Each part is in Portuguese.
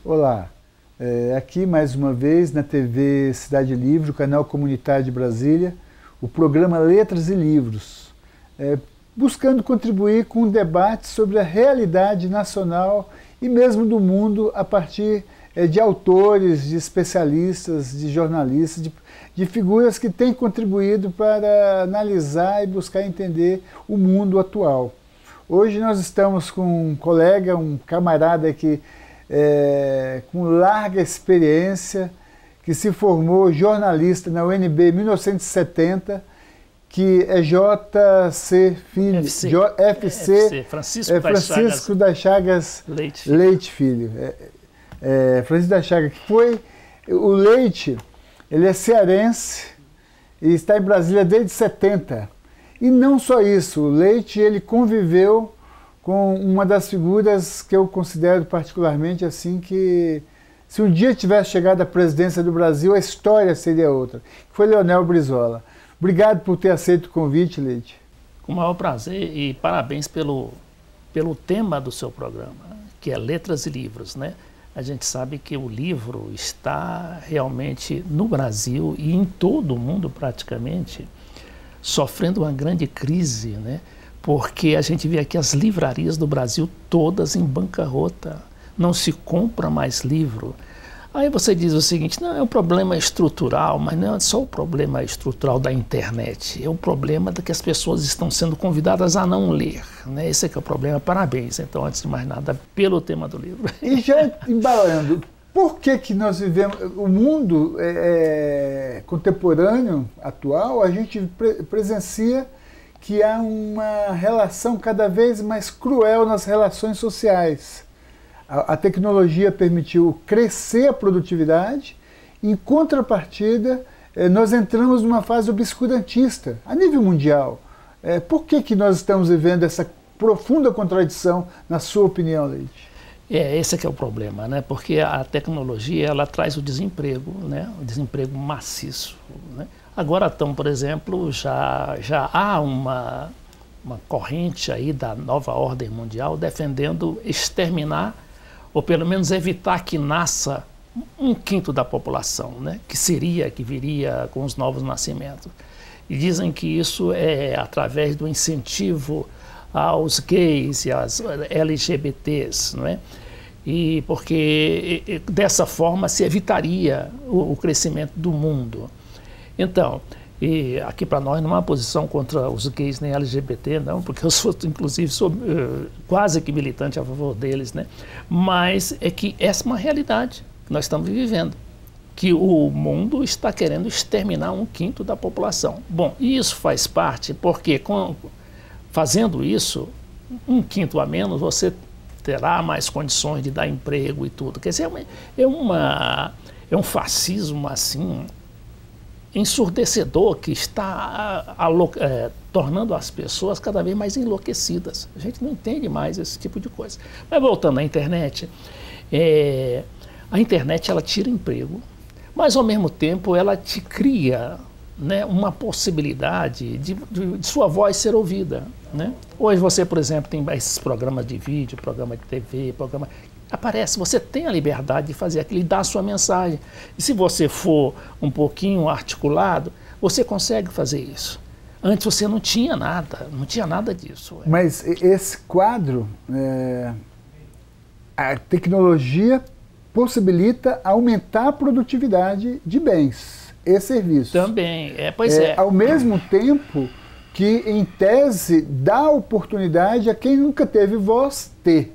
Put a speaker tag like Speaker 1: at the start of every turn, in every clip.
Speaker 1: Olá, aqui mais uma vez na TV Cidade Livre, o canal comunitário de Brasília, o programa Letras e Livros, buscando contribuir com um debate sobre a realidade nacional e mesmo do mundo a partir de autores, de especialistas, de jornalistas, de figuras que têm contribuído para analisar e buscar entender o mundo atual. Hoje nós estamos com um colega, um camarada que com larga experiência, que se formou jornalista na UNB em 1970, que é JC Filho, FC Francisco das Chagas Leite Filho. Francisco das Chagas, que foi o Leite, ele é cearense e está em Brasília desde 70. E não só isso, o Leite ele conviveu com uma das figuras que eu considero particularmente assim, que se um dia tivesse chegado à presidência do Brasil, a história seria outra, que foi Leonel Brizola. Obrigado por ter aceito o convite, Leite.
Speaker 2: Com o maior prazer e parabéns pelo tema do seu programa, que é Letras e Livros, né? A gente sabe que o livro está realmente no Brasil e em todo o mundo praticamente sofrendo uma grande crise, né? Porque a gente vê aqui as livrarias do Brasil todas em bancarrota, não se compra mais livro. Aí você diz o seguinte, não, é um problema estrutural, mas não é só o problema estrutural da internet, é o problema de que as pessoas estão sendo convidadas a não ler, né? Esse é que é o problema. Parabéns, então, antes de mais nada, pelo tema do livro.
Speaker 1: E já embalando, por que nós vivemos, o mundo contemporâneo, atual, a gente presencia que há uma relação cada vez mais cruel nas relações sociais. A tecnologia permitiu crescer a produtividade, em contrapartida, nós entramos numa fase obscurantista, a nível mundial. Por que nós estamos vivendo essa profunda contradição, na sua opinião, Leite?
Speaker 2: Esse é que é o problema, né? Porque a tecnologia ela traz o desemprego, né? O desemprego maciço, né? Agora, então, por exemplo, já há uma corrente aí da nova ordem mundial defendendo exterminar, ou pelo menos evitar que nasça um quinto da população, né? Que viria com os novos nascimentos. E dizem que isso é através do incentivo aos gays e às LGBTs, não é? E porque dessa forma se evitaria o crescimento do mundo. Então, e aqui para nós não há posição contra os gays nem LGBT, não, porque eu sou, inclusive, quase que militante a favor deles, né? Mas é que essa é uma realidade que nós estamos vivendo, que o mundo está querendo exterminar um quinto da população. Bom, e isso faz parte, porque fazendo isso, um quinto a menos, você terá mais condições de dar emprego e tudo. Quer dizer, é um fascismo assim ensurdecedor que está tornando as pessoas cada vez mais enlouquecidas. A gente não entende mais esse tipo de coisa. Mas voltando à internet, a internet ela tira emprego, mas ao mesmo tempo ela te cria, né, uma possibilidade de sua voz ser ouvida, né? Hoje você, por exemplo, tem esses programas de vídeo, programa de TV, aparece, você tem a liberdade de fazer aquilo e dar a sua mensagem. E se você for um pouquinho articulado, você consegue fazer isso. Antes você não tinha nada disso.
Speaker 1: Mas esse quadro, a tecnologia possibilita aumentar a produtividade de bens e serviços.
Speaker 2: Também, pois é.
Speaker 1: Ao mesmo tempo que, em tese, dá oportunidade a quem nunca teve voz ter.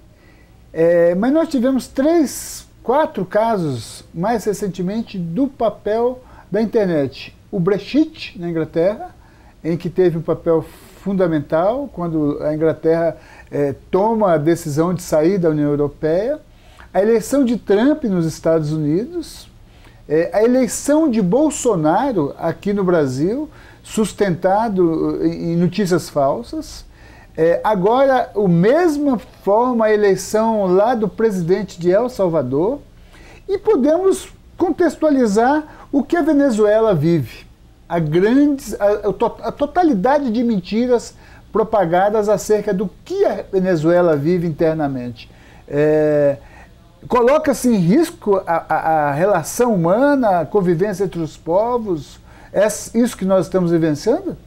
Speaker 1: Mas nós tivemos 3, 4 casos, mais recentemente, do papel da internet. O Brexit, na Inglaterra, em que teve um papel fundamental, quando a Inglaterra toma a decisão de sair da União Europeia. A eleição de Trump nos Estados Unidos. A eleição de Bolsonaro aqui no Brasil, sustentado em notícias falsas. Agora, a mesma forma, a eleição lá do presidente de El Salvador, e podemos contextualizar o que a Venezuela vive. A totalidade de mentiras propagadas acerca do que a Venezuela vive internamente. coloca-se em risco a relação humana, a convivência entre os povos? É isso que nós estamos vivenciando?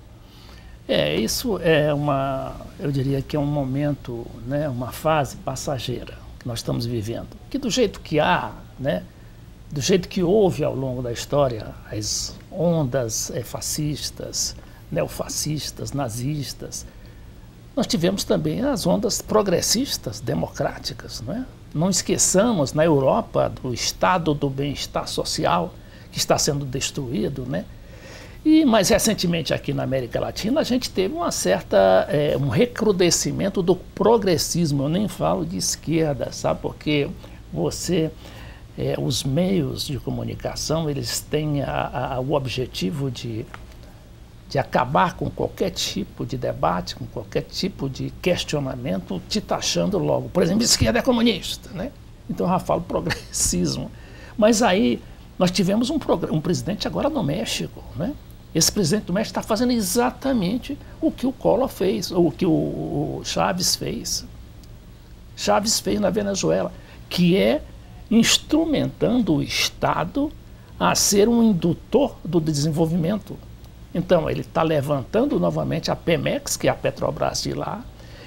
Speaker 2: Isso eu diria que é um momento, né, uma fase passageira que nós estamos vivendo. Que do jeito que há, né, do jeito que houve ao longo da história, as ondas fascistas, neofascistas, nazistas, nós tivemos também as ondas progressistas, democráticas. Não esqueçamos, na Europa, do estado do bem-estar social que está sendo destruído, E mais recentemente aqui na América Latina a gente teve um recrudescimento do progressismo. Eu nem falo de esquerda, sabe? Porque os meios de comunicação, eles têm o objetivo de acabar com qualquer tipo de debate, com qualquer tipo de questionamento, te taxando logo. Por exemplo, esquerda é comunista, Então eu já falo progressismo. Mas aí nós tivemos um presidente agora no México, Esse presidente do México está fazendo exatamente o que o Collor fez, ou o que o Chávez fez. Chávez fez na Venezuela, que é instrumentando o Estado a ser um indutor do desenvolvimento. Então, ele está levantando novamente a Pemex, que é a Petrobras de lá.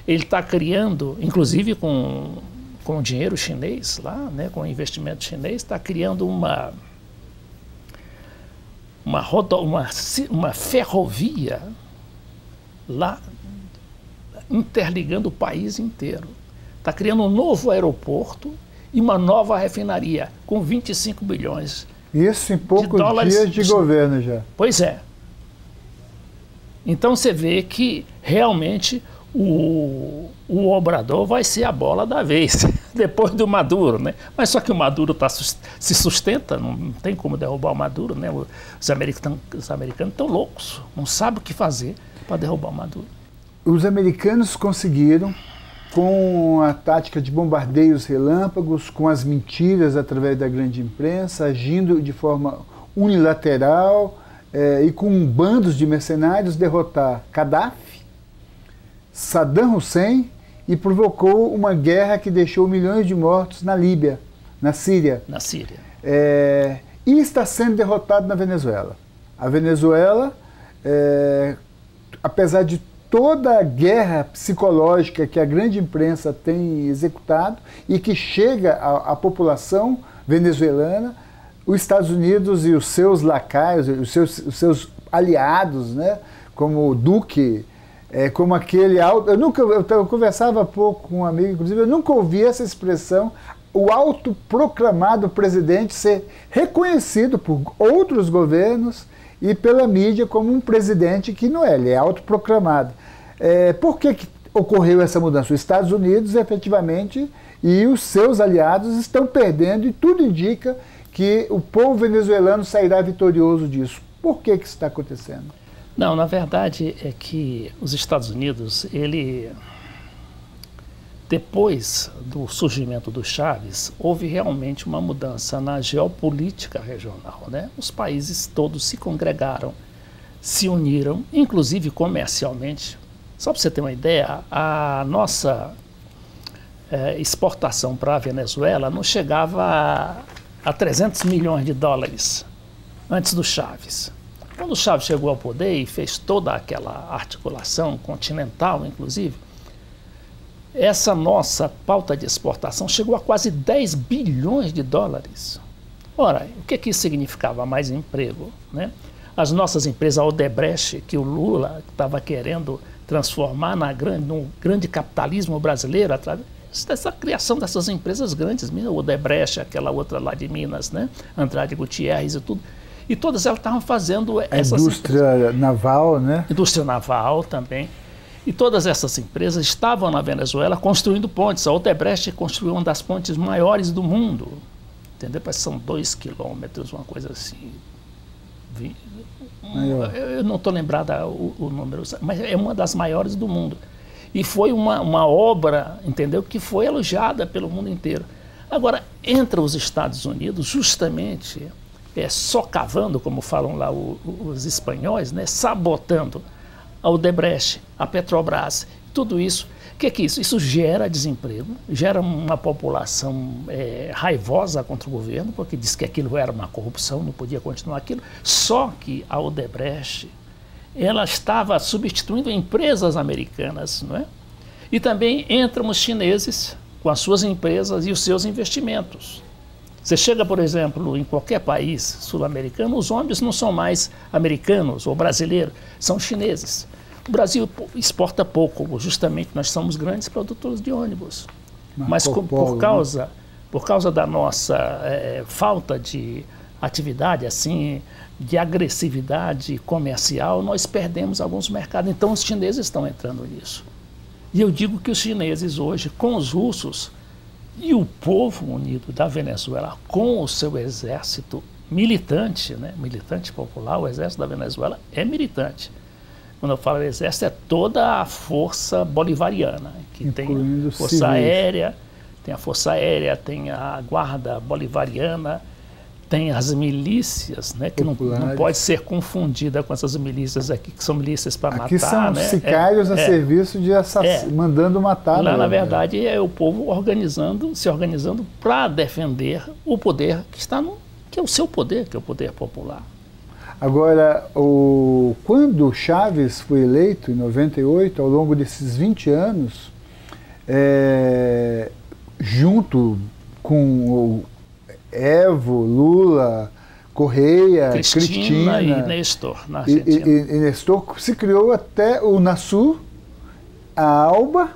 Speaker 2: Ele está criando, inclusive com dinheiro chinês lá, com investimento chinês, está criando uma ferrovia lá, interligando o país inteiro. Está criando um novo aeroporto e uma nova refinaria com 25 bilhões.
Speaker 1: Isso em poucos dias de governo já.
Speaker 2: Pois é. Então você vê que realmente o Obrador vai ser a bola da vez, depois do Maduro, Mas só que o Maduro se sustenta, não tem como derrubar o Maduro, Os americanos estão loucos, não sabem o que fazer para derrubar o Maduro.
Speaker 1: Os americanos conseguiram, com a tática de bombardeios relâmpagos, com as mentiras através da grande imprensa, agindo de forma unilateral e com bandos de mercenários, derrotar Gaddafi, Saddam Hussein, e provocou uma guerra que deixou milhões de mortos na Líbia, na Síria. E está sendo derrotado na Venezuela. A Venezuela, apesar de toda a guerra psicológica que a grande imprensa tem executado e que chega à população venezuelana, os Estados Unidos e os seus lacaios, os seus aliados, como o Duque, como aquele... Eu conversava há pouco com um amigo, inclusive, eu nunca ouvi essa expressão, o autoproclamado presidente ser reconhecido por outros governos e pela mídia como um presidente que não é, ele é autoproclamado. Por que ocorreu essa mudança? Os Estados Unidos, efetivamente, e os seus aliados estão perdendo, e tudo indica que o povo venezuelano sairá vitorioso disso. Por que isso está acontecendo?
Speaker 2: Não, na verdade é que os Estados Unidos, depois do surgimento do Chávez, houve realmente uma mudança na geopolítica regional, Os países todos se congregaram, se uniram, inclusive comercialmente. Só para você ter uma ideia, a nossa exportação para a Venezuela não chegava a 300 milhões de dólares antes do Chávez. Quando o Chávez chegou ao poder e fez toda aquela articulação continental, inclusive, essa nossa pauta de exportação chegou a quase 10 bilhões de dólares. Ora, o que isso significava? Mais emprego, As nossas empresas, a Odebrecht, que o Lula estava querendo transformar no grande capitalismo brasileiro, através dessa criação dessas empresas grandes, o Odebrecht, aquela outra lá de Minas, Andrade Gutierrez e tudo. E todas elas estavam fazendo essas
Speaker 1: indústria naval,
Speaker 2: Indústria naval também. E todas essas empresas estavam na Venezuela construindo pontes. A Odebrecht construiu uma das pontes maiores do mundo. Entendeu? Parece que são 2 quilômetros, uma coisa assim. Eu não estou lembrada o número, mas é uma das maiores do mundo. E foi uma obra, entendeu, que foi elogiada pelo mundo inteiro. Agora, entra os Estados Unidos justamente socavando, como falam lá os espanhóis, sabotando a Odebrecht, a Petrobras Tudo isso. O que é isso? Isso gera desemprego, gera uma população raivosa contra o governo, porque diz que aquilo era uma corrupção, não podia continuar aquilo. Só que a Odebrecht, ela estava substituindo empresas americanas, não é? E também entram os chineses com as suas empresas e os seus investimentos. Você chega, por exemplo, em qualquer país sul-americano, os ônibus não são mais americanos ou brasileiros, são chineses. O Brasil exporta pouco, justamente nós somos grandes produtores de ônibus. Mas por causa da nossa falta de atividade, assim, de agressividade comercial, nós perdemos alguns mercados. Então os chineses estão entrando nisso. E eu digo que os chineses hoje, com os russos e o povo unido da Venezuela, com o seu exército militante, né, militante popular, o exército da Venezuela é militante. Quando eu falo exército, é toda a força bolivariana, que
Speaker 1: incluindo
Speaker 2: tem força aérea, tem a guarda bolivariana, tem as milícias, né, que não pode ser confundida com essas milícias aqui, que são milícias para matar.
Speaker 1: Aqui são sicários a serviço de mandando matar.
Speaker 2: Lá, na verdade, é o povo se organizando para defender o poder que é o seu poder, que é o poder popular.
Speaker 1: Agora, quando Chávez foi eleito, em 98, ao longo desses 20 anos, junto com Evo, Lula, Correia, Cristina
Speaker 2: e Nestor, na Argentina.
Speaker 1: E Nestor, se criou até o Unasur, a ALBA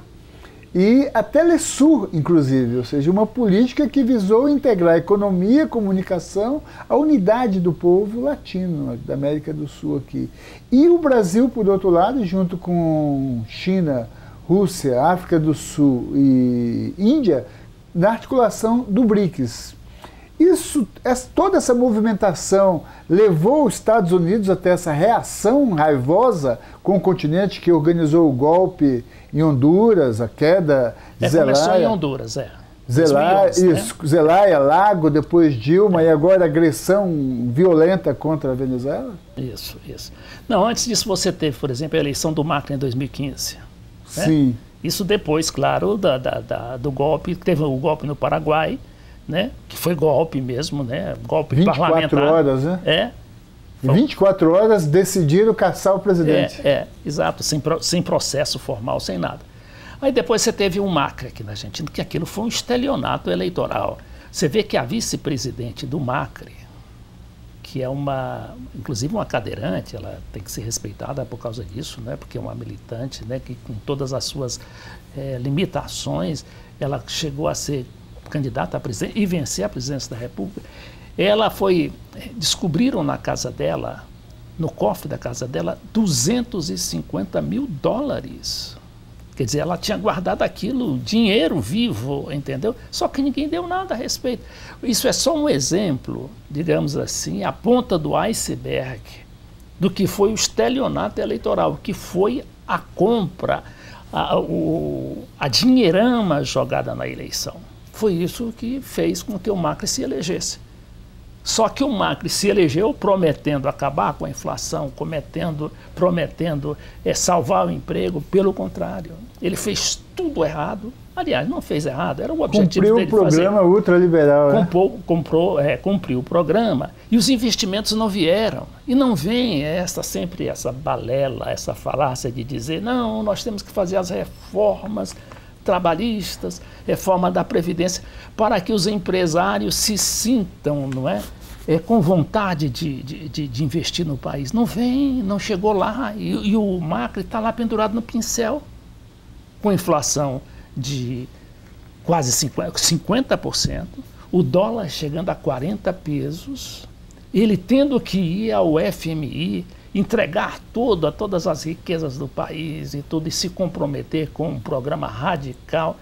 Speaker 1: e a Telesur, inclusive, ou seja, uma política que visou integrar a economia, a comunicação, a unidade do povo latino, da América do Sul aqui. E o Brasil, por outro lado, junto com China, Rússia, África do Sul e Índia, na articulação do BRICS. Toda essa movimentação levou os Estados Unidos até essa reação raivosa com o continente, que organizou o golpe em Honduras, a queda de Zelaya.
Speaker 2: Começou em Honduras,
Speaker 1: Zelaya, 2011, isso, né? Zelaya, Lago, depois Dilma, e agora agressão violenta contra a Venezuela?
Speaker 2: Isso. Não, antes disso você teve, por exemplo, a eleição do Macri em 2015. Né?
Speaker 1: Sim.
Speaker 2: Isso depois, claro, do golpe, teve o golpe no Paraguai, né? Que foi golpe mesmo, né? Golpe
Speaker 1: 24
Speaker 2: parlamentar.
Speaker 1: Horas, né? 24 horas decidiram caçar o presidente.
Speaker 2: Exato, sem processo formal, sem nada. Aí depois você teve o Macri aqui na Argentina, que aquilo foi um estelionato eleitoral. Você vê que a vice-presidente do Macri, que é inclusive uma cadeirante, ela tem que ser respeitada por causa disso, né? Porque é uma militante, né? Que com todas as suas limitações, ela chegou a ser candidata a presidente e vencer a presidência da República. Descobriram na casa dela, no cofre da casa dela, $250 mil. Quer dizer, ela tinha guardado aquilo, dinheiro vivo, entendeu? Só que ninguém deu nada a respeito. Isso é só um exemplo, digamos assim, a ponta do iceberg do que foi o estelionato eleitoral, que foi a compra, a dinheirama jogada na eleição. Foi isso que fez com que o Macri se elegesse. Só que o Macri se elegeu prometendo acabar com a inflação, prometendo salvar o emprego. Pelo contrário, ele fez tudo errado. Aliás, não fez errado, era o objetivo dele fazer.
Speaker 1: Cumpriu o programa ultraliberal.
Speaker 2: Cumpriu o programa e os investimentos não vieram. E não vem sempre essa balela, essa falácia de dizer, não, nós temos que fazer as reformas trabalhistas, reforma da Previdência, para que os empresários se sintam, não é? Com vontade de investir no país. Não vem, não chegou lá. E o Macri está lá pendurado no pincel, com inflação de quase 50%, o dólar chegando a 40 pesos, ele tendo que ir ao FMI, entregar todas as riquezas do país e tudo, e se comprometer com um programa radical,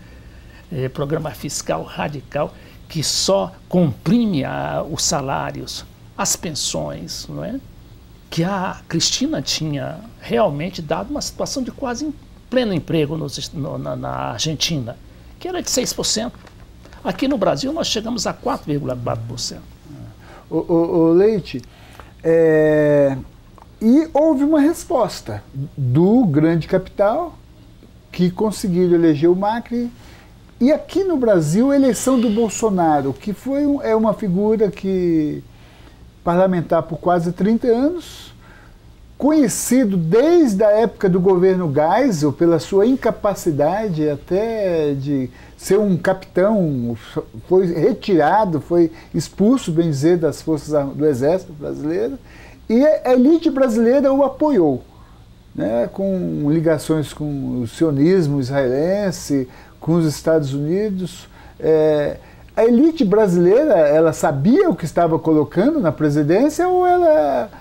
Speaker 2: programa fiscal radical, que só comprime os salários, as pensões, não é? Que a Cristina tinha realmente dado uma situação de quase pleno emprego na Argentina, que era de 6%. Aqui no Brasil nós chegamos a 4,4%.
Speaker 1: O Leite, e houve uma resposta do grande capital que conseguiram eleger o Macri. E aqui no Brasil, a eleição do Bolsonaro, que é uma figura que parlamentar por quase 30 anos, conhecido desde a época do governo Geisel pela sua incapacidade até de ser um capitão, foi retirado, foi expulso, bem dizer, das forças do Exército brasileiro, e a elite brasileira o apoiou, né, com ligações com o sionismo israelense, com os Estados Unidos. A elite brasileira, ela sabia o que estava colocando na presidência ou ela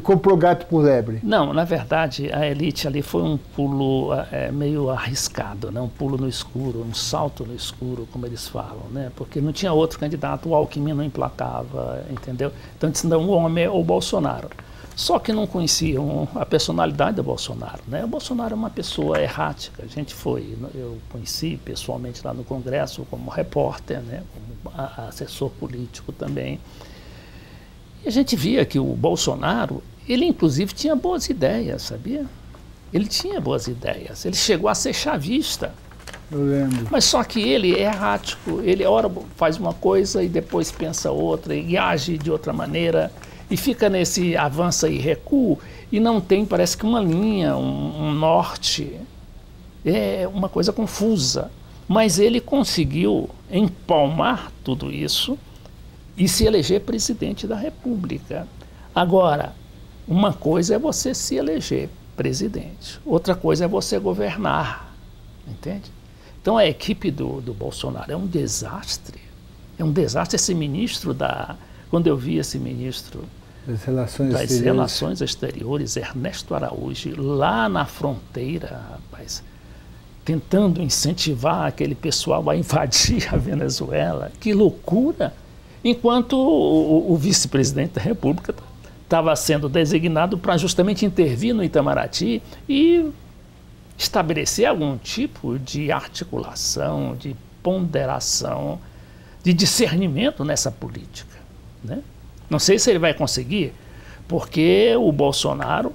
Speaker 1: comprou gato por lebre?
Speaker 2: Não, na verdade, a elite ali foi um pulo meio arriscado, né? Um pulo no escuro, um salto no escuro, como eles falam, né? Porque não tinha outro candidato, o Alckmin não emplacava, entendeu? Então, eles não, o homem é o Bolsonaro. Só que não conheciam a personalidade do Bolsonaro, né? O Bolsonaro é uma pessoa errática. Eu conheci pessoalmente lá no Congresso como repórter, né? Como assessor político também. E a gente via que o Bolsonaro, ele inclusive tinha boas ideias, sabia? Ele tinha boas ideias. Ele chegou a ser chavista.
Speaker 1: Eu lembro.
Speaker 2: Mas só que ele é errático. Ele, ora, faz uma coisa e depois pensa outra e age de outra maneira. E fica nesse avança e recuo e não tem, parece que uma linha, um norte. É uma coisa confusa. Mas ele conseguiu empalmar tudo isso e se eleger presidente da República. Agora, uma coisa é você se eleger presidente, outra coisa é você governar, entende? Então a equipe do Bolsonaro é um desastre. É um desastre esse ministro Quando eu vi esse ministro
Speaker 1: das Relações
Speaker 2: Exteriores, Ernesto Araújo, lá na fronteira, rapaz, tentando incentivar aquele pessoal a invadir a Venezuela. Que loucura! Enquanto o vice-presidente da República estava sendo designado para justamente intervir no Itamaraty e estabelecer algum tipo de articulação, de ponderação, de discernimento nessa política, né? Não sei se ele vai conseguir, porque o Bolsonaro,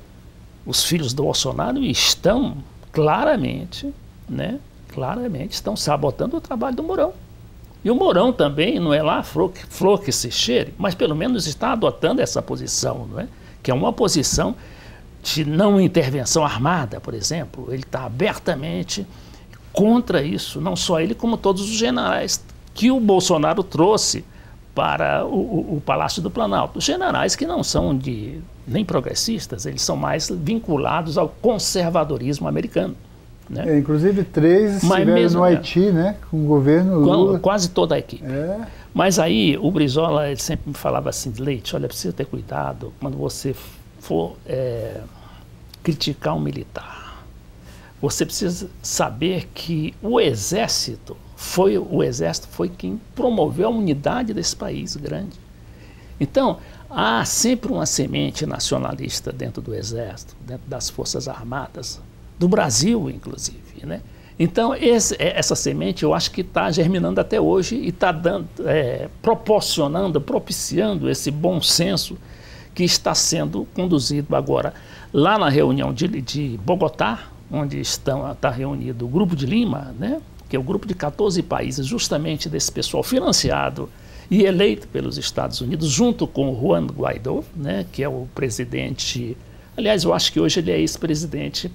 Speaker 2: os filhos do Bolsonaro estão claramente, né, estão sabotando o trabalho do Mourão. E o Mourão também não é lá flor que se cheire, mas pelo menos está adotando essa posição, não é? Que é uma posição de não intervenção armada, por exemplo. Ele está abertamente contra isso, não só ele, como todos os generais que o Bolsonaro trouxe para o Palácio do Planalto. Generais que não são nem progressistas, eles são mais vinculados ao conservadorismo americano, né?
Speaker 1: Inclusive 3 estiveram no Haiti, né? Com o governo Lula.
Speaker 2: Quase toda a equipe. Mas aí o Brizola, ele sempre me falava assim, Leite, olha, precisa ter cuidado quando você for criticar um militar. Você precisa saber que o Exército foi quem promoveu a unidade desse país grande. Então, há sempre uma semente nacionalista dentro do Exército, dentro das Forças Armadas, do Brasil, inclusive, né? Então, essa semente eu acho que está germinando até hoje e está propiciando esse bom senso que está sendo conduzido agora lá na reunião de Bogotá, onde está reunido o Grupo de Lima, né? Que é o grupo de 14 países, justamente desse pessoal financiado e eleito pelos Estados Unidos, junto com o Juan Guaidó, né, que é o presidente. Aliás, eu acho que hoje ele é ex-presidente,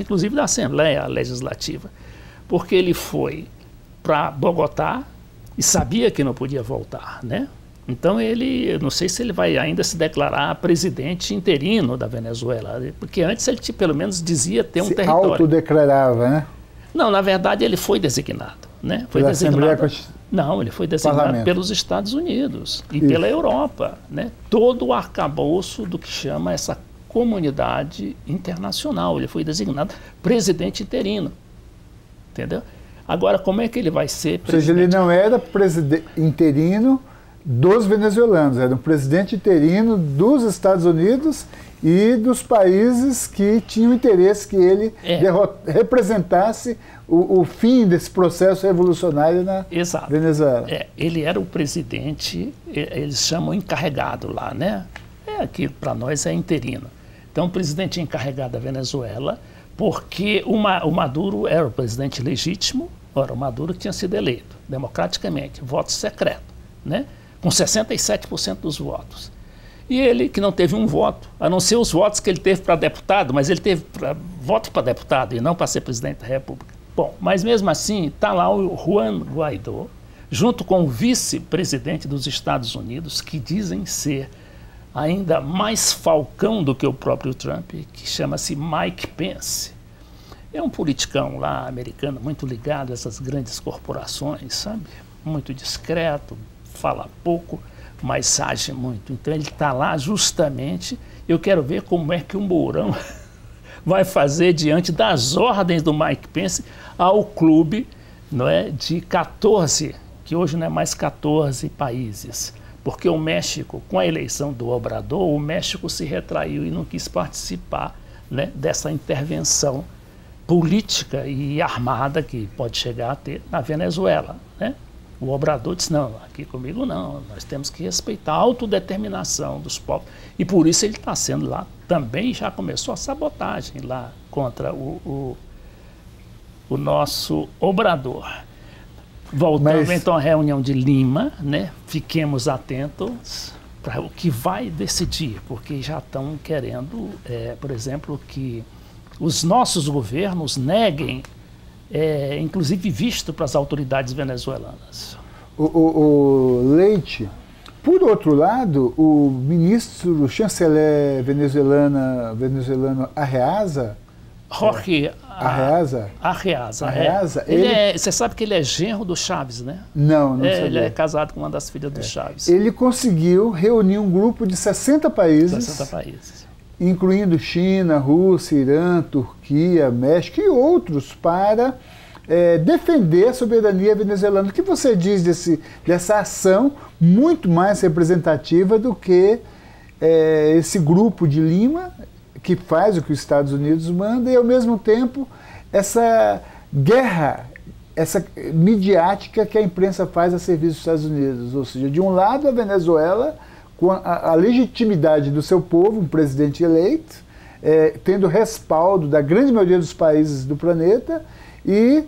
Speaker 2: inclusive da Assembleia Legislativa, porque ele foi para Bogotá e sabia que não podia voltar, né? Então eu não sei se ele vai ainda se declarar presidente interino da Venezuela, porque antes ele pelo menos dizia ter um território.
Speaker 1: Se autodeclarava, né?
Speaker 2: Não, na verdade ele foi designado, né? Não, ele foi designado pelos Estados Unidos e pela Europa, né? Todo o arcabouço do que chama essa comunidade internacional. Ele foi designado presidente interino, entendeu? Agora, como é que ele vai ser presidente?
Speaker 1: Ou seja, ele não era presidente interino dos venezuelanos, era um presidente interino dos Estados Unidos e dos países que tinham interesse que ele representasse o fim desse processo revolucionário na Venezuela.
Speaker 2: Ele era o presidente, eles chamam encarregado lá, né? Aqui para nós é interino. Então, o presidente encarregado da Venezuela Porque o Maduro era o presidente legítimo, ora, o Maduro tinha sido eleito democraticamente, voto secreto, né? Com 67% dos votos. E ele, que não teve um voto, a não ser os votos que ele teve para deputado, mas ele teve voto para deputado e não para ser presidente da República. Bom, mas mesmo assim, está lá o Juan Guaidó, junto com o vice-presidente dos Estados Unidos, que dizem ser ainda mais falcão do que o próprio Trump, que chama-se Mike Pence. É um politicão lá americano, muito ligado a essas grandes corporações, sabe? Muito discreto, fala pouco, mas age muito. Então ele está lá justamente, eu quero ver como é que o Mourão vai fazer diante das ordens do Mike Pence ao clube, não é, de 14, que hoje não é mais 14 países. Porque o México, com a eleição do Obrador, o México se retraiu e não quis participar, né, dessa intervenção política e armada que pode chegar a ter na Venezuela, né? O Obrador disse, não, aqui comigo não, nós temos que respeitar a autodeterminação dos povos. E por isso ele está sendo lá também, já começou a sabotagem lá contra o nosso Obrador. Voltando então à reunião de Lima, né? Fiquemos atentos para o que vai decidir, porque já estão querendo, por exemplo, que os nossos governos neguem, inclusive visto para as autoridades venezuelanas.
Speaker 1: O Leite, por outro lado, o ministro, o chanceler venezuelano Arreaza,
Speaker 2: Jorge
Speaker 1: Arreaza,
Speaker 2: você sabe que ele é genro do Chaves, né?
Speaker 1: Não sabia.
Speaker 2: Ele é casado com uma das filhas do Chaves.
Speaker 1: Ele conseguiu reunir um grupo de 60 países.
Speaker 2: 60 países.
Speaker 1: Incluindo China, Rússia, Irã, Turquia, México e outros, para defender a soberania venezuelana. O que você diz dessa ação muito mais representativa do que esse grupo de Lima, que faz o que os Estados Unidos mandam, e ao mesmo tempo essa guerra, essa midiática que a imprensa faz a serviço dos Estados Unidos? Ou seja, de um lado a Venezuela, com a legitimidade do seu povo, um presidente eleito, tendo respaldo da grande maioria dos países do planeta, e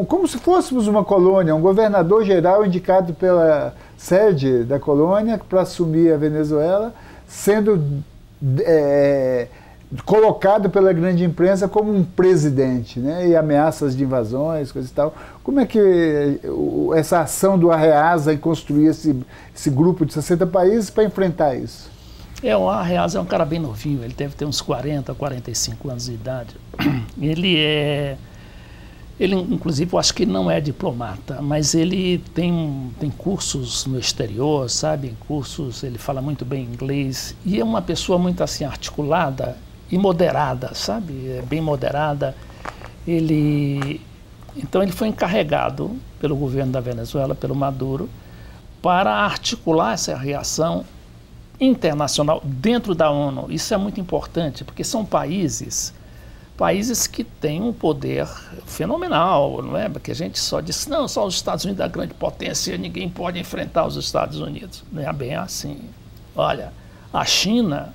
Speaker 1: como se fôssemos uma colônia, um governador geral indicado pela sede da colônia para assumir a Venezuela, sendo colocado pela grande imprensa como um presidente, né? E ameaças de invasões, coisa e tal. Como é que essa ação do Arreaza em construir esse grupo de 60 países para enfrentar isso?
Speaker 2: O Arreaza é um cara bem novinho, ele deve ter uns 40, 45 anos de idade. Ele inclusive, eu acho que não é diplomata, mas ele tem cursos no exterior, sabe? Cursos, ele fala muito bem inglês e é uma pessoa muito assim articulada e moderada, sabe? É bem moderada. Então ele foi encarregado pelo governo da Venezuela, pelo Maduro, para articular essa reação internacional dentro da ONU. Isso é muito importante, porque são países que têm um poder fenomenal, não é? Porque a gente só diz, não, só os Estados Unidos é a grande potência, ninguém pode enfrentar os Estados Unidos. Não é bem assim. Olha, a China,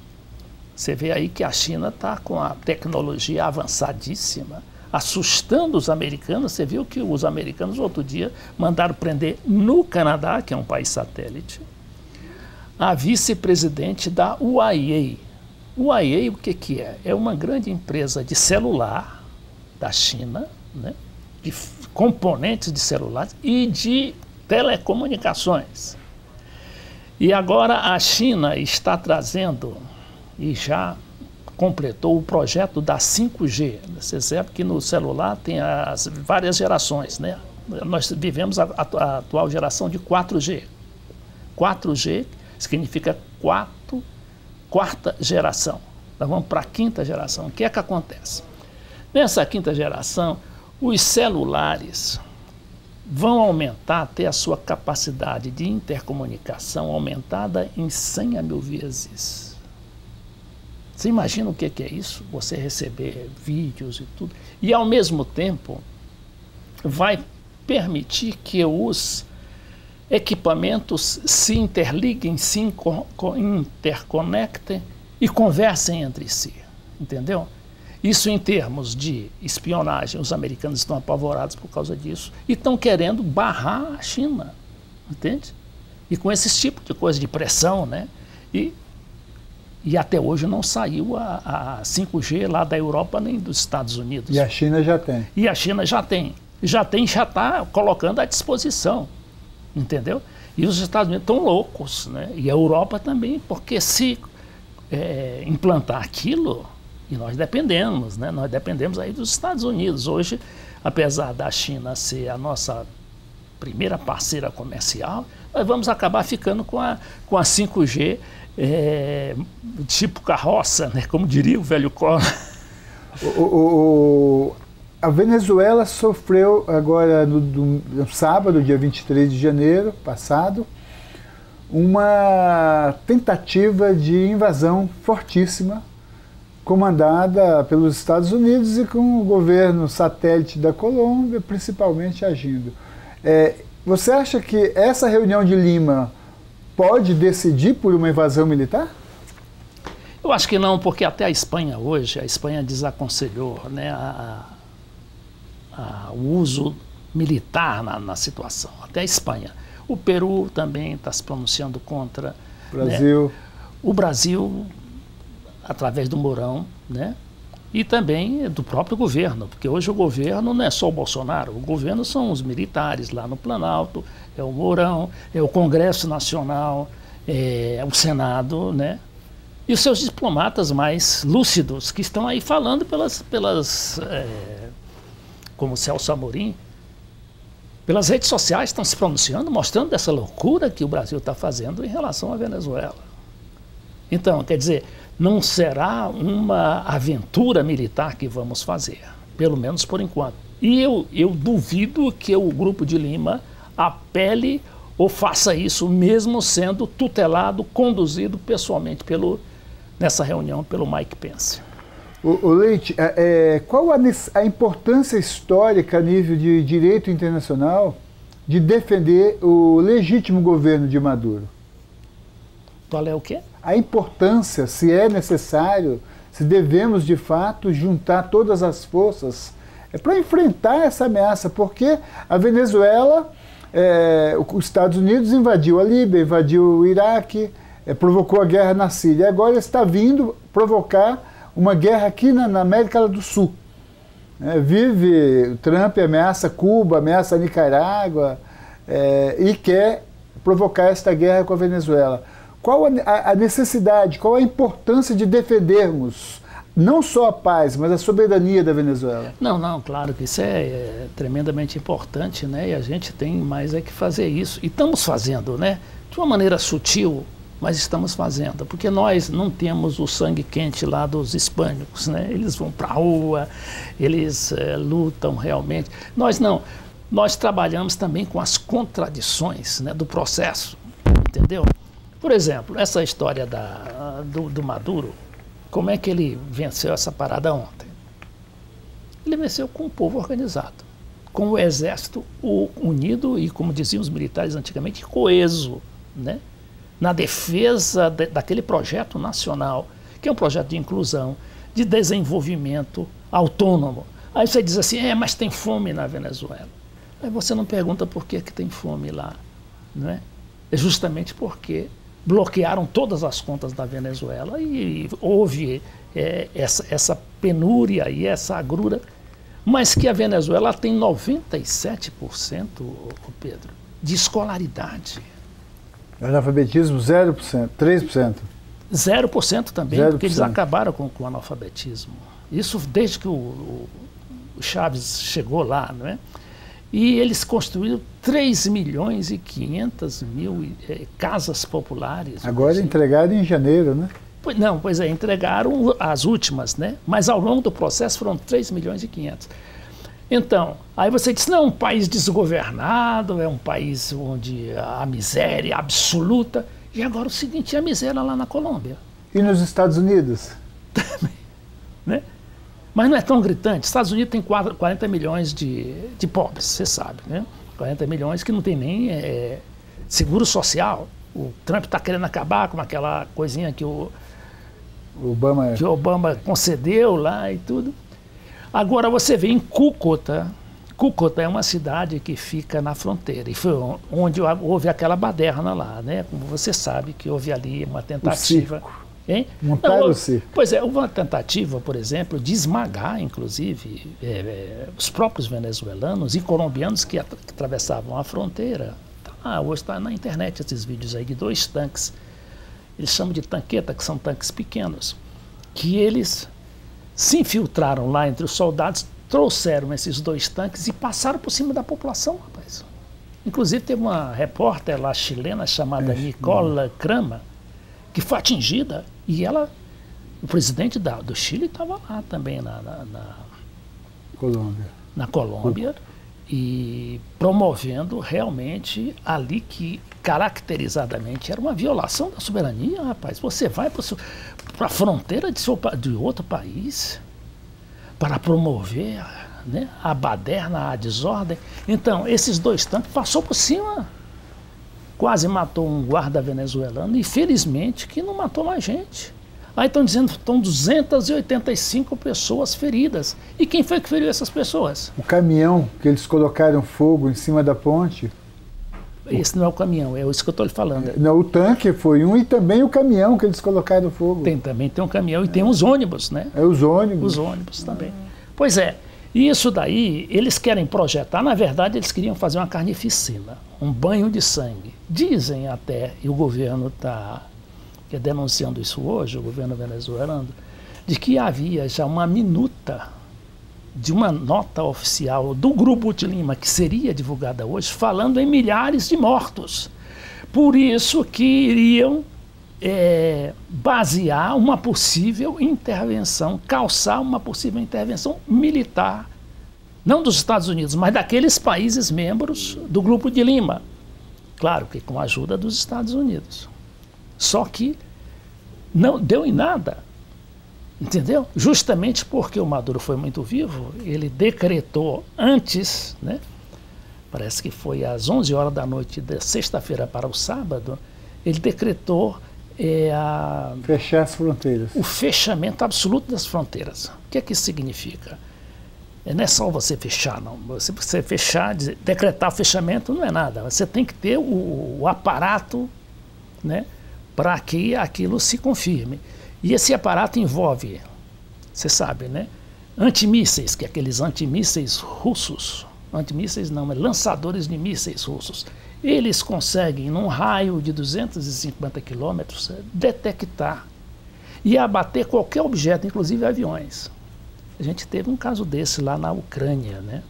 Speaker 2: você vê aí que a China está com a tecnologia avançadíssima, assustando os americanos. Você viu que os americanos, outro dia, mandaram prender no Canadá, que é um país satélite, a vice-presidente da Huawei. O Huawei, o que é? É uma grande empresa de celular da China, né? De componentes de celulares e de telecomunicações. E agora a China está trazendo, e já completou o projeto da 5G. Você sabe que no celular tem as várias gerações, né? Nós vivemos a atual geração de 4G. 4G significa quarta geração. Nós vamos para a quinta geração. O que é que acontece? Nessa quinta geração, os celulares vão aumentar, ter a sua capacidade de intercomunicação aumentada em 100 a 1000 vezes. Você imagina o que é isso? Você receber vídeos e tudo. E, ao mesmo tempo, vai permitir que os equipamentos se interliguem, se interconectem e conversem entre si, entendeu? Isso em termos de espionagem, os americanos estão apavorados por causa disso e estão querendo barrar a China, entende? E com esse tipo de coisa de pressão, né? E até hoje não saiu a 5G lá da Europa nem dos Estados Unidos.
Speaker 1: E a China já tem.
Speaker 2: E a China já tem. Já está colocando à disposição, entendeu? E os Estados Unidos estão loucos, né? E a Europa também, porque se implantar aquilo, e nós dependemos, né? Nós dependemos aí dos Estados Unidos. Hoje, apesar da China ser a nossa primeira parceira comercial, nós vamos acabar ficando com a 5G tipo carroça, né? Como diria o velho Collor.
Speaker 1: A Venezuela sofreu agora no sábado, dia 23 de janeiro passado, uma tentativa de invasão fortíssima, comandada pelos Estados Unidos e com o governo satélite da Colômbia, principalmente agindo. Você acha que essa reunião de Lima pode decidir por uma invasão militar?
Speaker 2: Eu acho que não, porque até a Espanha hoje, a Espanha desaconselhou, né, o uso militar na situação, até a Espanha. O Peru também está se pronunciando contra.
Speaker 1: Brasil.
Speaker 2: Né? O Brasil, através do Mourão, né? E também do próprio governo, porque hoje o governo não é só o Bolsonaro, o governo são os militares lá no Planalto, é o Mourão, é o Congresso Nacional, é o Senado, né? E os seus diplomatas mais lúcidos, que estão aí falando como Celso Amorim, pelas redes sociais estão se pronunciando, mostrando dessa loucura que o Brasil está fazendo em relação à Venezuela. Então, quer dizer, não será uma aventura militar que vamos fazer, pelo menos por enquanto. E eu duvido que o Grupo de Lima apele ou faça isso, mesmo sendo tutelado, conduzido pessoalmente nessa reunião pelo Mike Pence.
Speaker 1: O Leite, qual a importância histórica a nível de direito internacional de defender o legítimo governo de Maduro?
Speaker 2: Qual é o quê?
Speaker 1: A importância, se é necessário, se devemos de fato juntar todas as forças para enfrentar essa ameaça, porque a Venezuela, os Estados Unidos invadiu a Líbia, invadiu o Iraque, provocou a guerra na Síria, agora está vindo provocar uma guerra aqui na América do Sul. O Trump ameaça Cuba, ameaça Nicarágua e quer provocar esta guerra com a Venezuela. Qual a necessidade, qual a importância de defendermos não só a paz, mas a soberania da Venezuela?
Speaker 2: Não, claro que isso é tremendamente importante, né? E a gente tem mais que fazer isso. E estamos fazendo, né? De uma maneira sutil, mas estamos fazendo, porque nós não temos o sangue quente lá dos hispânicos, né? Eles vão para a rua, eles lutam realmente. Nós não. Nós trabalhamos também com as contradições, né, do processo, entendeu? Por exemplo, essa história do Maduro, como é que ele venceu essa parada ontem? Ele venceu com o povo organizado, com o exército unido e, como diziam os militares antigamente, coeso, né? Na defesa daquele projeto nacional, que é um projeto de inclusão, de desenvolvimento autônomo. Aí você diz assim, mas tem fome na Venezuela. Aí você não pergunta por que tem fome lá, não é? É justamente porque bloquearam todas as contas da Venezuela e houve essa penúria e essa agrura, mas que a Venezuela tem 97%, Pedro, de escolaridade.
Speaker 1: Analfabetismo 0%, 3%.
Speaker 2: 0% também,
Speaker 1: 0%.
Speaker 2: Porque eles acabaram com o analfabetismo. Isso desde que o Chávez chegou lá, não é? E eles construíram 3.500.000 casas populares.
Speaker 1: Agora
Speaker 2: assim.
Speaker 1: Entregaram em janeiro, né?
Speaker 2: Pois é, entregaram as últimas, né? Mas ao longo do processo foram 3.500.000. Então, aí você diz, não, é um país desgovernado, é um país onde a miséria absoluta. E agora o seguinte, a miséria lá na Colômbia.
Speaker 1: E nos Estados Unidos?
Speaker 2: Também, né? Mas não é tão gritante. Estados Unidos tem 40 milhões de pobres, você sabe, né? 40 milhões que não tem nem seguro social. O Trump está querendo acabar com aquela coisinha que que o Obama concedeu lá e tudo. Agora você vê em Cúcuta. Cúcuta é uma cidade que fica na fronteira, e foi onde houve aquela baderna lá, né? Como você sabe que houve ali uma tentativa. Hein?
Speaker 1: Montaram o circo.
Speaker 2: Pois é, houve uma tentativa, por exemplo, de esmagar, inclusive, os próprios venezuelanos e colombianos que atravessavam a fronteira. Hoje está na internet esses vídeos aí de 2 tanques. Eles chamam de tanqueta, que são tanques pequenos, que eles se infiltraram lá entre os soldados, trouxeram esses 2 tanques e passaram por cima da população, rapaz. Inclusive teve uma repórter lá chilena chamada Nicola Crama, que foi atingida, e o presidente do Chile estava lá também na Colômbia, e promovendo realmente ali que caracterizadamente era uma violação da soberania, rapaz. Você vai para a fronteira de outro país para promover, né, a baderna, a desordem. Então, esses 2 tanques passou por cima, quase matou um guarda venezuelano, e felizmente que não matou mais gente. Aí estão dizendo que estão 285 pessoas feridas. E quem foi que feriu essas pessoas?
Speaker 1: O caminhão que eles colocaram fogo em cima da ponte.
Speaker 2: Esse não é o caminhão, é isso que eu estou lhe falando.
Speaker 1: Não, o tanque foi um, e também o caminhão que eles colocaram fogo.
Speaker 2: Também tem um caminhão e tem os ônibus, né?
Speaker 1: Os ônibus.
Speaker 2: Os ônibus também. Pois é, e isso daí eles querem projetar, na verdade eles queriam fazer uma carnificina, um banho de sangue. Dizem até, e o governo está denunciando isso hoje, o governo venezuelano, de que havia já uma minuta de uma nota oficial do Grupo de Lima, que seria divulgada hoje, falando em milhares de mortos. Por isso que iriam basear uma possível intervenção, calçar uma possível intervenção militar, não dos Estados Unidos, mas daqueles países membros do Grupo de Lima. Claro que com a ajuda dos Estados Unidos. Só que não deu em nada. Entendeu? Justamente porque o Maduro foi muito vivo, ele decretou antes, né? Parece que foi às 11 horas da noite de sexta-feira para o sábado, ele decretou
Speaker 1: fechar as fronteiras.
Speaker 2: O fechamento absoluto das fronteiras. O que é que isso significa? Não é só você fechar, não. Você fechar, decretar o fechamento não é nada. Você tem que ter o aparato, né, para que aquilo se confirme. E esse aparato envolve, você sabe, né, antimísseis, que é aqueles antimísseis russos. Antimísseis não, mas lançadores de mísseis russos. Eles conseguem, num raio de 250 quilômetros, detectar e abater qualquer objeto, inclusive aviões. A gente teve um caso desse lá na Ucrânia, né?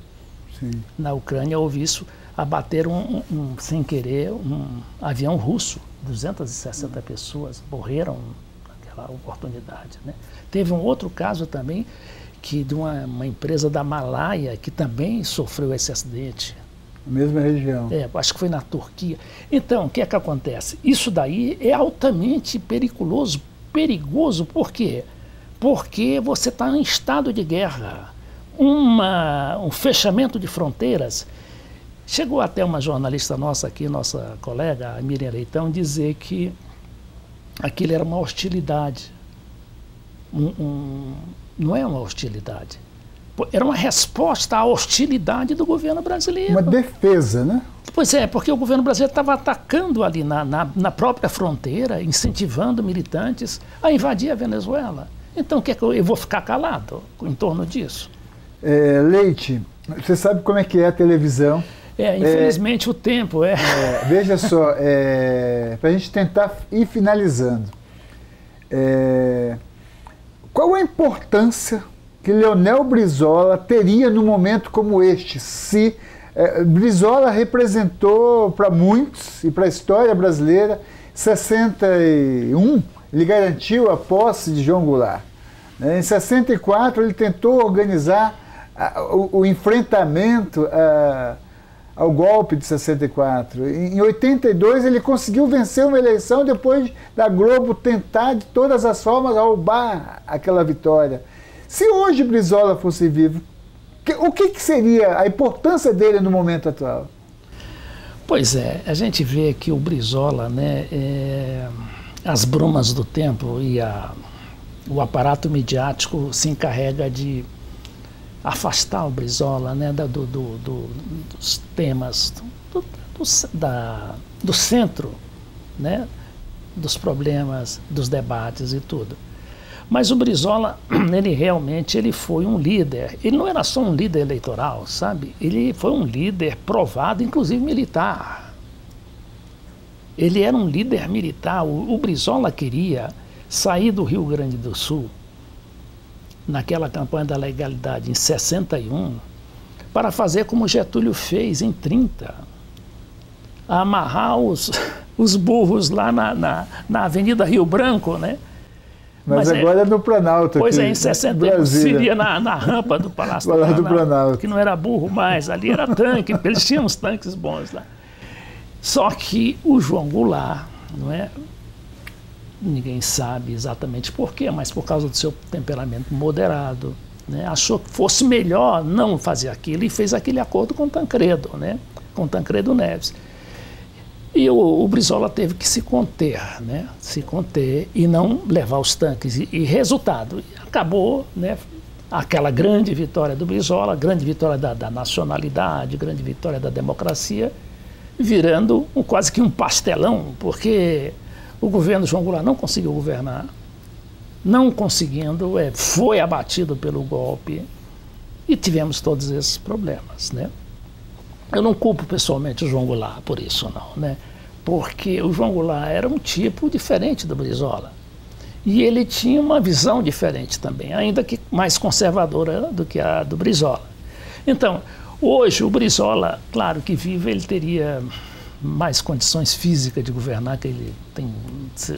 Speaker 1: Sim.
Speaker 2: Na Ucrânia houve isso, abateram sem querer um avião russo, 260 pessoas morreram naquela oportunidade, né? Teve um outro caso também de uma empresa da Malaya que também sofreu esse acidente.
Speaker 1: Mesma região.
Speaker 2: Acho que foi na Turquia. Então, o que é que acontece? Isso daí é altamente perigoso. Perigoso por quê? Porque você está em estado de guerra. Um fechamento de fronteiras. Chegou até uma jornalista nossa aqui, nossa colega, a Miriam Leitão, dizer que aquilo era uma hostilidade. Não é uma hostilidade. Era uma resposta à hostilidade do governo brasileiro.
Speaker 1: Uma defesa, né?
Speaker 2: Pois é, porque o governo brasileiro estava atacando ali na própria fronteira, incentivando militantes a invadir a Venezuela. Então, o que é que eu vou ficar calado em torno disso?
Speaker 1: Leite, você sabe como é que é a televisão.
Speaker 2: Infelizmente o tempo
Speaker 1: veja só, para a gente tentar ir finalizando. Qual a importância que Leonel Brizola teria num momento como este, se Brizola representou para muitos e para a história brasileira, 61, ele garantiu a posse de João Goulart. Em 64, ele tentou organizar o enfrentamento ao golpe de 64. Em 82, ele conseguiu vencer uma eleição depois da Globo tentar de todas as formas roubar aquela vitória. Se hoje Brizola fosse vivo, o que seria a importância dele no momento atual?
Speaker 2: Pois é, a gente vê que o Brizola, né, as brumas do tempo e o aparato midiático se encarrega de afastar o Brizola, né, dos temas, do centro, né, dos problemas, dos debates e tudo. Mas o Brizola, ele foi um líder. Ele não era só um líder eleitoral, sabe? Ele foi um líder provado, inclusive militar. Ele era um líder militar. O Brizola queria sair do Rio Grande do Sul, naquela campanha da legalidade em 61, para fazer como Getúlio fez em 30, amarrar os burros lá na Avenida Rio Branco, né?
Speaker 1: Mas agora é no Planalto.
Speaker 2: Pois
Speaker 1: aqui,
Speaker 2: em 61 seria na rampa do Palácio do Planalto, que não era burro mais, ali era tanque, eles tinham uns tanques bons lá. Só que o João Goulart, não é? Ninguém sabe exatamente por quê, mas por causa do seu temperamento moderado, né? Achou que fosse melhor não fazer aquilo e fez aquele acordo com Tancredo, né? Com Tancredo Neves. E o Brizola teve que se conter, né? Se conter e não levar os tanques. E resultado, acabou, né? Aquela grande vitória do Brizola, grande vitória da nacionalidade, grande vitória da democracia, virando quase que um pastelão, porque o governo João Goulart não conseguiu governar, não conseguindo, foi abatido pelo golpe e tivemos todos esses problemas, né? Eu não culpo pessoalmente o João Goulart por isso, não, né? Porque o João Goulart era um tipo diferente do Brizola. E ele tinha uma visão diferente também, ainda que mais conservadora do que a do Brizola. Então, hoje o Brizola, claro que vivo, ele teria mais condições físicas de governar, que ele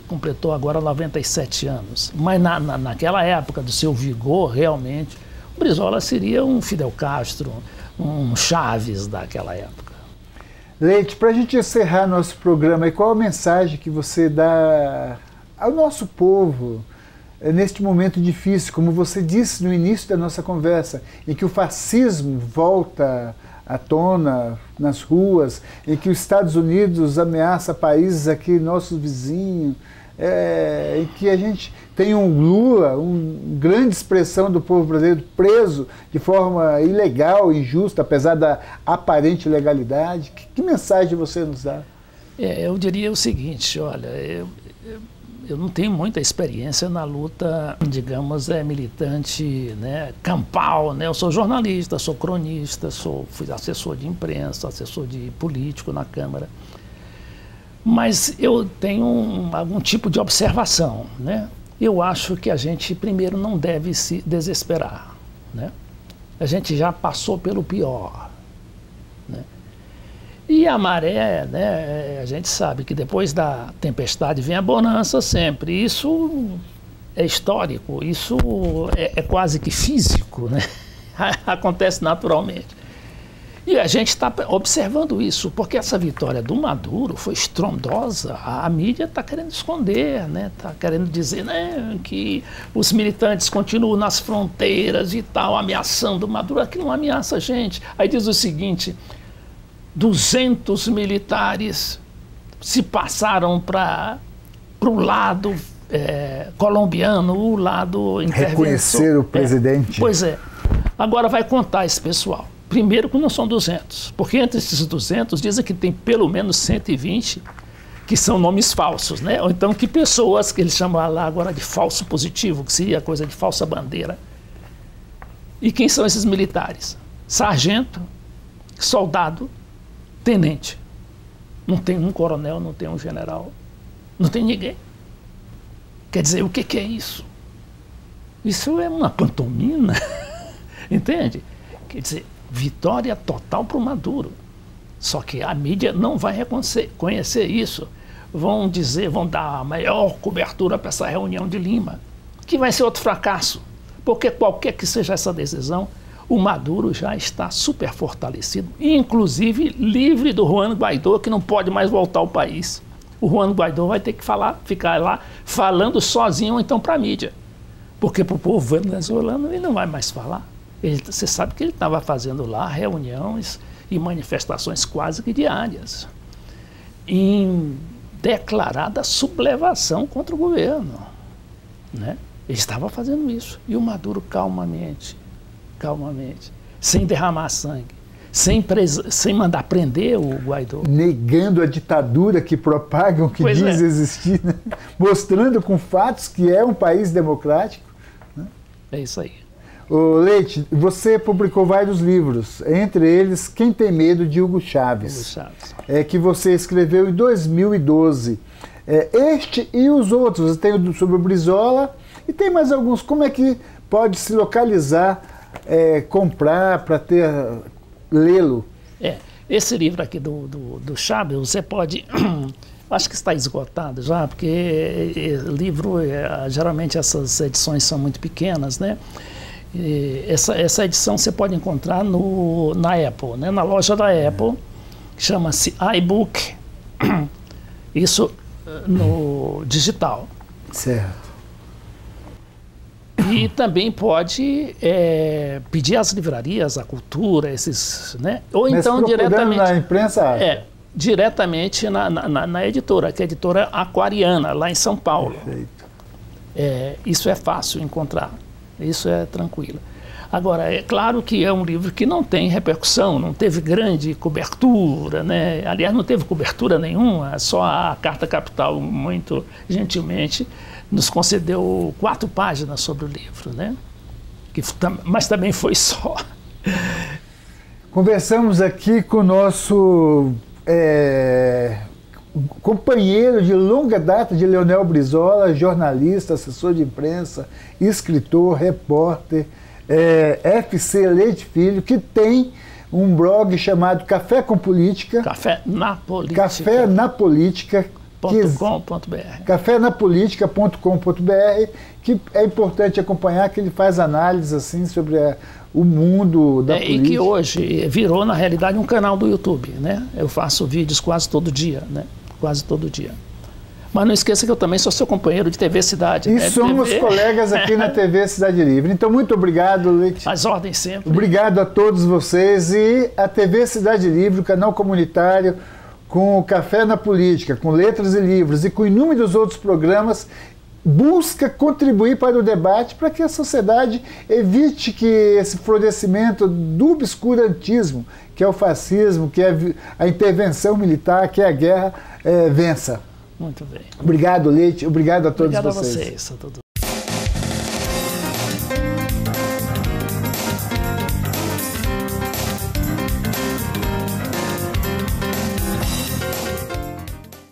Speaker 2: completou agora 97 anos. Mas naquela época do seu vigor, realmente, o Brizola seria um Fidel Castro, um Chaves daquela época.
Speaker 1: Leite, para a gente encerrar nosso programa, qual a mensagem que você dá ao nosso povo neste momento difícil, como você disse no início da nossa conversa, em que o fascismo volta à tona nas ruas, em que os Estados Unidos ameaça países aqui, nossos vizinhos, em que a gente tem um Lula, uma grande expressão do povo brasileiro, preso de forma ilegal, injusta, apesar da aparente legalidade. Que mensagem você nos dá?
Speaker 2: Eu diria o seguinte, olha, eu não tenho muita experiência na luta, digamos, militante, né, campal, né? Eu sou jornalista, sou cronista, fui assessor de imprensa, assessor de político na Câmara. Mas eu tenho algum tipo de observação, né? Eu acho que a gente, primeiro, não deve se desesperar, né? A gente já passou pelo pior, né? E a maré, né, a gente sabe que depois da tempestade vem a bonança sempre. Isso é histórico, isso é quase que físico, né? Acontece naturalmente. E a gente está observando isso, porque essa vitória do Maduro foi estrondosa. A mídia está querendo esconder, né? Está querendo dizer, né, que os militantes continuam nas fronteiras e tal, ameaçando o Maduro. Aquilo não ameaça a gente. Aí diz o seguinte: 200 militares se passaram para o lado colombiano, o lado interventor.
Speaker 1: Reconhecer o presidente.
Speaker 2: Pois é. Agora vai contar esse pessoal. Primeiro que não são 200, porque entre esses 200 dizem que tem pelo menos 120 que são nomes falsos, né? Ou então que pessoas, que eles chamam lá agora de falso positivo, que seria coisa de falsa bandeira. E quem são esses militares? Sargento, soldado, tenente. Não tem um coronel, não tem um general, não tem ninguém. Quer dizer, o que é isso? Isso é uma pantomima, entende? Quer dizer, vitória total para o Maduro. Só que a mídia não vai reconhecer isso. Vão dizer, vão dar a maior cobertura para essa reunião de Lima, que vai ser outro fracasso. Porque qualquer que seja essa decisão, o Maduro já está super fortalecido, inclusive livre do Juan Guaidó, que não pode mais voltar ao país. O Juan Guaidó vai ter que ficar lá falando sozinho ou então para a mídia. Porque para o povo venezuelano ele não vai mais falar. Você sabe que ele estava fazendo lá reuniões e manifestações quase que diárias, em declarada sublevação contra o governo. né? Ele estava fazendo isso. E o Maduro calmamente, sem derramar sangue, sem mandar prender o Guaidó.
Speaker 1: Negando a ditadura que propagam, que
Speaker 2: Pois
Speaker 1: diz
Speaker 2: é.
Speaker 1: existir, né? Mostrando com fatos que é um país democrático. Né?
Speaker 2: É isso aí.
Speaker 1: Ô, Leite, você publicou vários livros, entre eles Quem Tem Medo, de Hugo Chávez.
Speaker 2: Hugo Chávez.
Speaker 1: Que você escreveu em 2012. Este e os outros, você tem o sobre o Brizola e tem mais alguns. Como é que pode se localizar, comprar para lê-lo?
Speaker 2: Esse livro aqui do Chávez, você pode... Acho que está esgotado já, porque livro, geralmente essas edições são muito pequenas, né? E essa edição você pode encontrar na Apple, né? Na loja da Apple, chama-se iBook, isso no digital.
Speaker 1: Certo.
Speaker 2: E também pode pedir às livrarias, à cultura, esses, né? Ou
Speaker 1: mas
Speaker 2: então diretamente
Speaker 1: na imprensa,
Speaker 2: diretamente na editora, que é a editora Aquariana, lá em São Paulo.
Speaker 1: Perfeito.
Speaker 2: Isso é fácil encontrar, isso é tranquilo. Agora, é claro que é um livro que não tem repercussão, não teve grande cobertura, né? Aliás, não teve cobertura nenhuma, só a Carta Capital, muito gentilmente, nos concedeu 4 páginas sobre o livro, né? Mas também foi só.
Speaker 1: Conversamos aqui com o nosso companheiro de longa data de Leonel Brizola, jornalista, assessor de imprensa, escritor, repórter, FC Leite Filho, que tem um blog chamado Café com Política.
Speaker 2: Café na Política.
Speaker 1: Café na Política. cafénapolitica.com.br, que é importante acompanhar, que ele faz análises assim sobre o mundo da política.
Speaker 2: E que hoje virou, na realidade, um canal do YouTube, né? Eu faço vídeos quase todo dia, né? Quase todo dia. Mas não esqueça que eu também sou seu companheiro de TV Cidade.
Speaker 1: E somos colegas aqui na TV Cidade Livre. Então, muito obrigado, Leite.
Speaker 2: As ordens sempre.
Speaker 1: Obrigado a todos vocês. E a TV Cidade Livre, o canal comunitário, com o Café na Política, com Letras e Livros e com inúmeros outros programas, busca contribuir para o debate para que a sociedade evite que esse florescimento do obscurantismo, que é o fascismo, que é a intervenção militar, que é a guerra, vença.
Speaker 2: Muito bem.
Speaker 1: Obrigado, Leite. Obrigado a todos vocês.
Speaker 2: Obrigado a vocês.